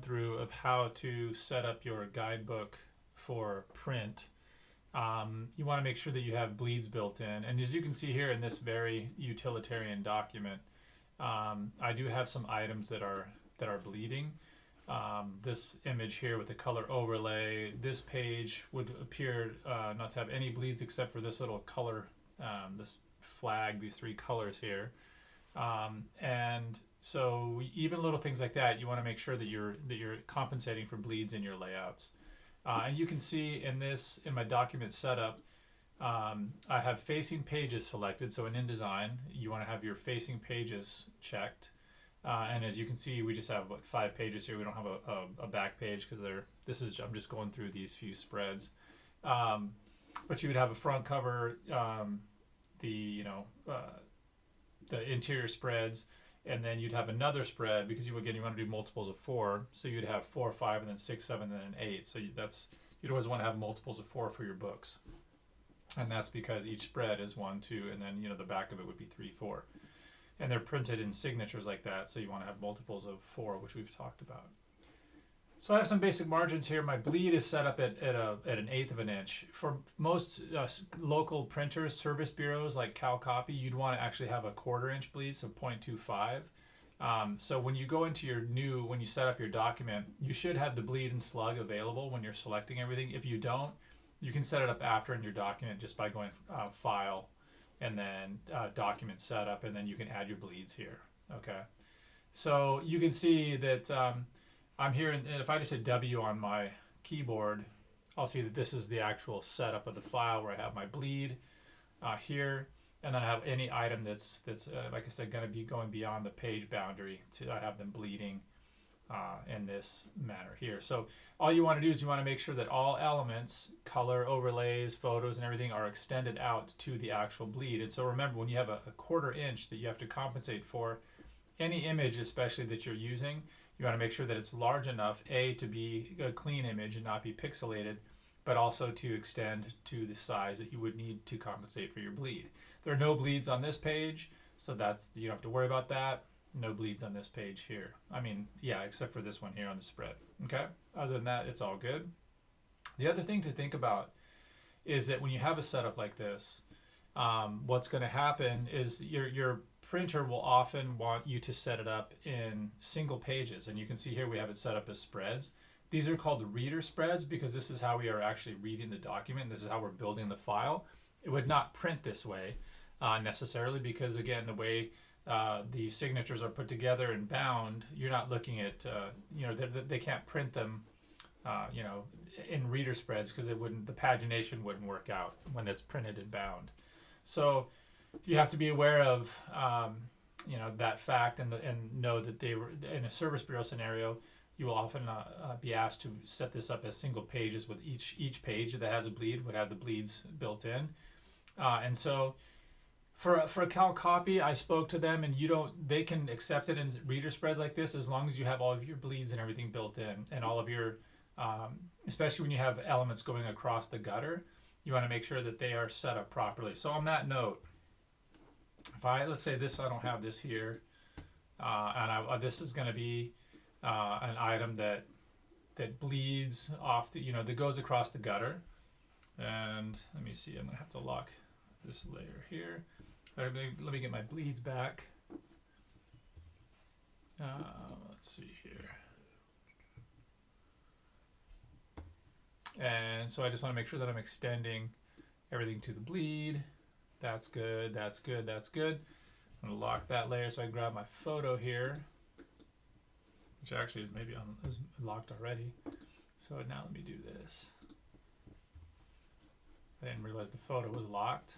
through of how to set up your guidebook for print. You want to make sure that you have bleeds built in. And as you can see here in this very utilitarian document, I do have some items that are bleeding. This image here with the color overlay, this page would appear not to have any bleeds except for this little color, this flag, these three colors here. And so even little things like that, you want to make sure that you're compensating for bleeds in your layouts. And you can see in my document setup, I have facing pages selected. So in InDesign, you want to have your facing pages checked. And as you can see, we just have 5 pages here. We don't have a back page because I'm just going through these few spreads. But you would have a front cover, the interior spreads, and then you'd have another spread because you want to do multiples of 4. So you'd have 4, 5, and then 6, 7, and then 8. So you'd always want to have multiples of 4 for your books. And that's because each spread is 1, 2, and then the back of it would be 3, 4. And they're printed in signatures like that, so you want to have multiples of 4, which we've talked about. So I have some basic margins here. My bleed is set up at an 1/8 of an inch. For most local printers, service bureaus like CalCopy, you'd want to actually have a 1/4 inch bleed, so 0.25. So when you go into when you set up your document, you should have the bleed and slug available when you're selecting everything. If you don't, you can set it up after in your document just by going File, and then document setup, and then you can add your bleeds here. Okay, so you can see that I'm here, and if I just hit W on my keyboard, I'll see that this is the actual setup of the file where I have my bleed here, and then I have any item that's like I said, going to be going beyond the page boundary. I have them bleeding in this manner here. So all you want to do is you want to make sure that all elements, color, overlays, photos, and everything are extended out to the actual bleed. And so remember, when you have a 1/4 inch that you have to compensate for, any image especially that you're using, you want to make sure that it's large enough, to be a clean image and not be pixelated, but also to extend to the size that you would need to compensate for your bleed. There are no bleeds on this page, so you don't have to worry about that. No bleeds on this page here. I mean, yeah, except for this one here on the spread. Okay? Other than that, it's all good. The other thing to think about is that when you have a setup like this, what's going to happen is your printer will often want you to set it up in single pages. And you can see here we have it set up as spreads. These are called reader spreads because this is how we are actually reading the document. This is how we're building the file. It would not print this way necessarily because, again, the way the signatures are put together and bound, you're not looking at, they can't print them, in reader spreads because the pagination wouldn't work out when it's printed and bound. So you have to be aware of, that fact and know that they were in a service bureau scenario. You will often be asked to set this up as single pages with each page that has a bleed would have the bleeds built in, and so. For CalCopy, I spoke to them, and they can accept it in reader spreads like this as long as you have all of your bleeds and everything built in, and all of your, especially when you have elements going across the gutter, you want to make sure that they are set up properly. So on that note, let's say this, I don't have this here, and this is going to be an item that bleeds off that goes across the gutter, and let me see, I'm going to have to lock this layer here. Let me get my bleeds back. Let's see here. And so I just want to make sure that I'm extending everything to the bleed. That's good, that's good, that's good. I'm going to lock that layer so I can grab my photo here, which actually is is locked already. So now let me do this. I didn't realize the photo was locked.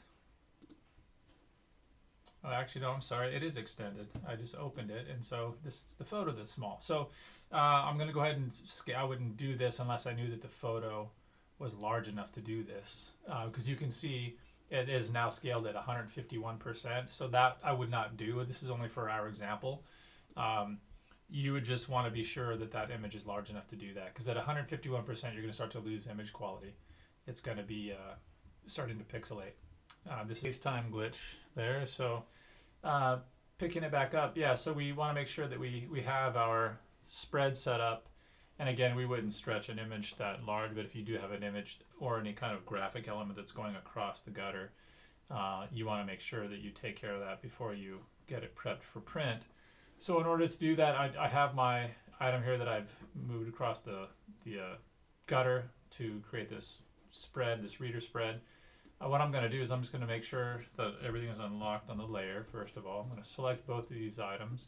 Oh, actually, no, I'm sorry. It is extended. I just opened it, and so this is the photo that's small. So I'm going to go ahead and scale. I wouldn't do this unless I knew that the photo was large enough to do this, because you can see it is now scaled at 151%. So that I would not do. This is only for our example. You would just want to be sure that that image is large enough to do that, because at 151%, you're going to start to lose image quality. It's going to be starting to pixelate. This FaceTime glitch there. So picking it back up, yeah, so we want to make sure that we have our spread set up And again, we wouldn't stretch an image that large, but if you do have an image or any kind of graphic element that's going across the gutter, you want to make sure that you take care of that before you get it prepped for print. So in order to do that, I have my item here that I've moved across the gutter to create this spread, this reader spread. What I'm going to do is I'm just going to make sure that everything is unlocked on the layer. First of all, I'm going to select both of these items.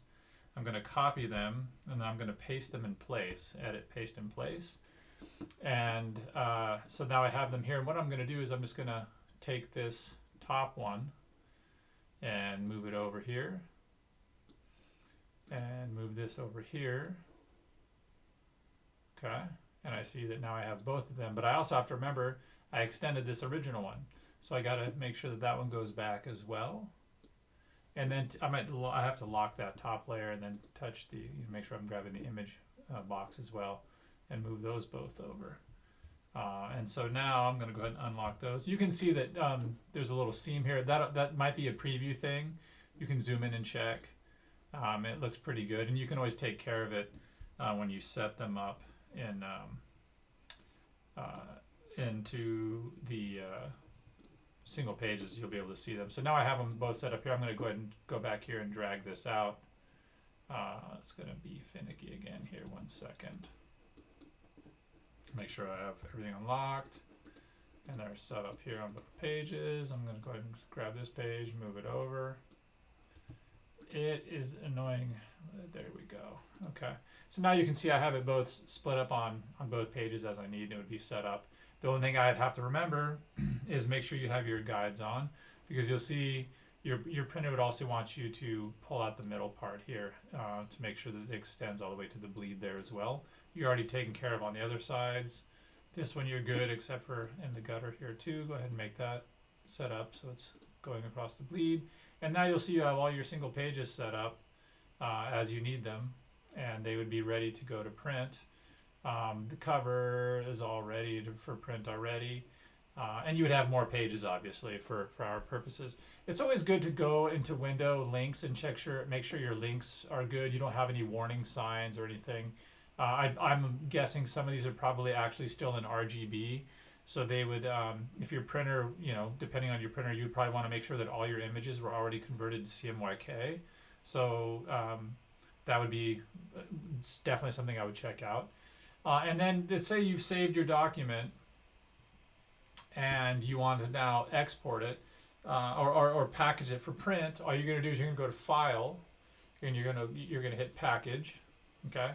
I'm going to copy them, and then I'm going to paste them in place. Edit, paste in place. And so now I have them here. And what I'm going to do is I'm just going to take this top one and move it over here. And move this over here. Okay. And I see that now I have both of them. But I also have to remember I extended this original one. So I got to make sure that that one goes back as well. And then I have to lock that top layer and then touch the, make sure I'm grabbing the image box as well and move those both over. And so now I'm going to go ahead and unlock those. You can see that there's a little seam here. That might be a preview thing. You can zoom in and check. It looks pretty good, and you can always take care of it when you set them up in into the single pages. You'll be able to see them. So now I have them both set up here. I'm going to go ahead and go back here and drag this out. It's going to be finicky again here. 1 second. Make sure I have everything unlocked, and they're set up here on both pages. I'm going to go ahead and grab this page, move it over. It is annoying. There we go. Okay. So now you can see I have it both split up on both pages as I need, and it would be set up. The only thing I'd have to remember is make sure you have your guides on, because you'll see your printer would also want you to pull out the middle part here to make sure that it extends all the way to the bleed there as well. You're already taken care of on the other sides. This one you're good, except for in the gutter here too. Go ahead and make that set up so it's going across the bleed. And now you'll see you have all your single pages set up as you need them, and they would be ready to go to print. The cover is all ready for print already. And you would have more pages, obviously, for our purposes. It's always good to go into window links and make sure your links are good. You don't have any warning signs or anything. I'm guessing some of these are probably actually still in RGB. So they would, if your printer, depending on your printer, you'd probably want to make sure that all your images were already converted to CMYK. So that would be definitely something I would check out. And then let's say you've saved your document and you want to now export it or package it for print. All you're going to do is you're going to go to File, and you're going to hit Package, okay?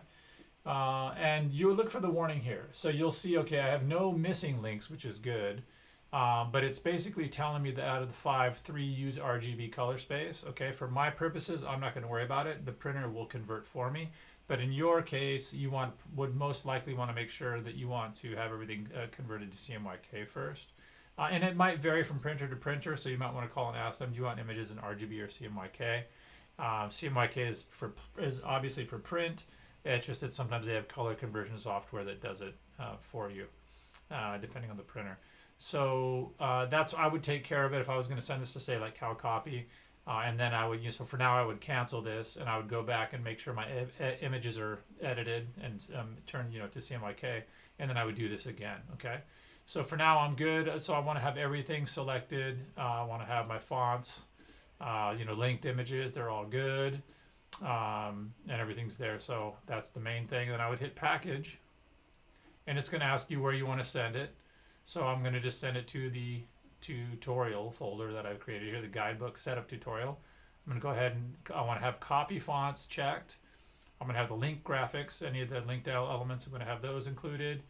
And you would look for the warning here. So you'll see, okay, I have no missing links, which is good. But it's basically telling me that out of the 5, 3 use RGB color space. Okay, for my purposes, I'm not going to worry about it. The printer will convert for me. But in your case, you would most likely want to make sure that you want to have everything converted to CMYK first. And it might vary from printer to printer, so you might want to call and ask them, do you want images in RGB or CMYK? CMYK is obviously for print. It's just that sometimes they have color conversion software that does it for you, depending on the printer. So I would take care of it if I was going to send this to, say, like CalCopy. And then I would, so for now I would cancel this, and I would go back and make sure my images are edited and turned, to CMYK, and then I would do this again, okay? So for now I'm good. So I want to have everything selected. I want to have my fonts, linked images, they're all good, and everything's there. So that's the main thing. Then I would hit Package, and it's going to ask you where you want to send it. So I'm going to just send it to the tutorial folder that I've created here, the Guidebook Setup Tutorial. I'm going to go ahead and I want to have copy fonts checked. I'm going to have the link graphics, any of the linked elements, I'm going to have those included.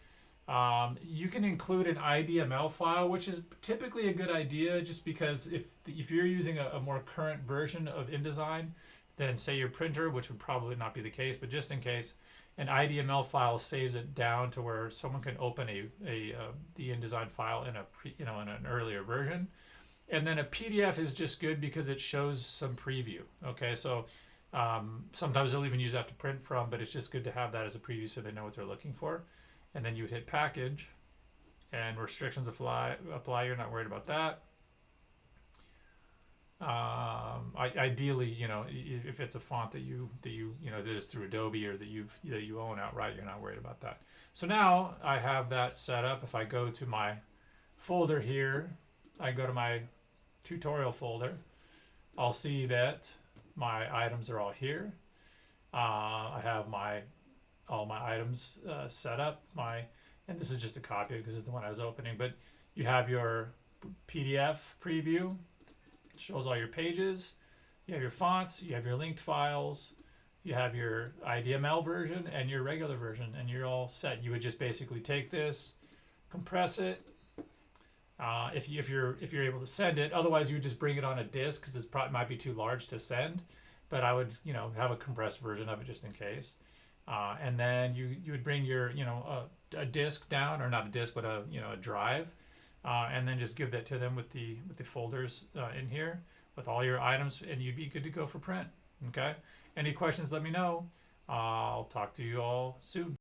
You can include an IDML file, which is typically a good idea, just because if you're using a more current version of InDesign than, say, your printer, which would probably not be the case, but just in case, an IDML file saves it down to where someone can open the InDesign file in in an earlier version. And then a PDF is just good because it shows some preview. Okay, so sometimes they'll even use that to print from, but it's just good to have that as a preview so they know what they're looking for. And then you would hit Package, and restrictions apply. You're not worried about that. Ideally, you know, if it's a font that you that is through Adobe or that you own outright, you're not worried about that. So now I have that set up. If I go to my folder here, I go to my tutorial folder, I'll see that my items are all here. I have all my items set up. And this is just a copy because it's the one I was opening. But you have your PDF preview, shows all your pages. You have your fonts. You have your linked files. You have your IDML version and your regular version, and you're all set. You would just basically take this, compress it. If you're able to send it, otherwise you would just bring it on a disk because this probably might be too large to send. But I would have a compressed version of it just in case. And then you would bring your a disk down, or not a disk but a drive, and then just give that to them with the folders in here with all your items, and you'd be good to go for print. Okay. Any questions? Let me know. I'll talk to you all soon.